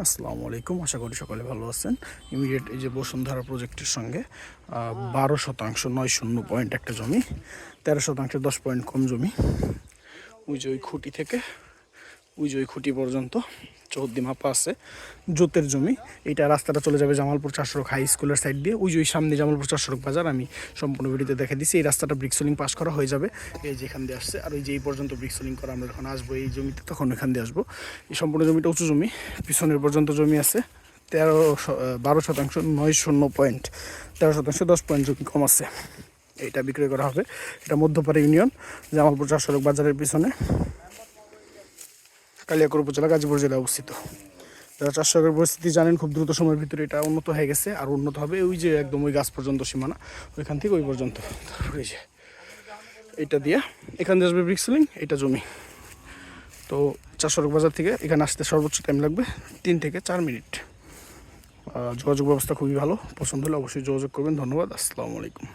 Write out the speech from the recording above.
আসসালামু আলাইকুম, আশা করি সকলে ভালো আছেন। ইমিডিয়েট এই যে বসুন্ধরা প্রজেক্টের সঙ্গে 12% 9.0 পয়েন্ট একটা জমি, 13% 10 পয়েন্ট কম জমি। ওই যে ওই খুঁটি থেকে ওই যে ওই খুঁটি পর্যন্ত 14 মাপা আছে জোতের জমি। এইটা রাস্তাটা চলে যাবে জামালপুর 4 সড়ক হাই স্কুলের সাইড দিয়ে। ওই যে ওই সামনে জামালপুর 4 সড়ক বাজার, আমি সম্পূর্ণ ভিডিওতে দেখে দিচ্ছি। এই রাস্তাটা ব্রিক্সলিং পাস করা হয়ে যাবে, এই যে এখান দিয়ে আসছে। আর ওই যে এই পর্যন্ত ব্রিক্সলিং করা, আমরা যখন আসবো এই জমিতে তখন এখান দিয়ে আসবো। এই সম্পূর্ণ জমিটা উঁচু জমি, পিছনের পর্যন্ত জমি আছে 12% 9.0 পয়েন্ট, 13% 10 পয়েন্ট জমি কম আছে। এইটা বিক্রয় করা হবে। এটা মধ্যপাড়া ইউনিয়ন, জামালপুর 4 সড়ক বাজারের পিছনে, কালিয়াকৈর উপজেলা, গাজীপুর জেলায় অবস্থিত। যারা 4 সড়কের পরিস্থিতি জানেন, খুব দ্রুত সময়ের ভিতরে এটা উন্নত হয়ে গেছে, আর উন্নত হবে। ওই যে একদম ওই গাছ পর্যন্ত সীমানা, ওইখান থেকে ওই পর্যন্ত। তারপরে যে এটা দিয়ে এখান দিয়ে আসবে ব্রিক্সলিং, এটা জমি। তো 4 সড়ক বাজার থেকে এখানে আসতে সর্বোচ্চ টাইম লাগবে 3 থেকে 4 মিনিট। যোগাযোগ ব্যবস্থা খুবই ভালো, পছন্দ হলে অবশ্যই যোগাযোগ করবেন। ধন্যবাদ, আসসালামু আলাইকুম।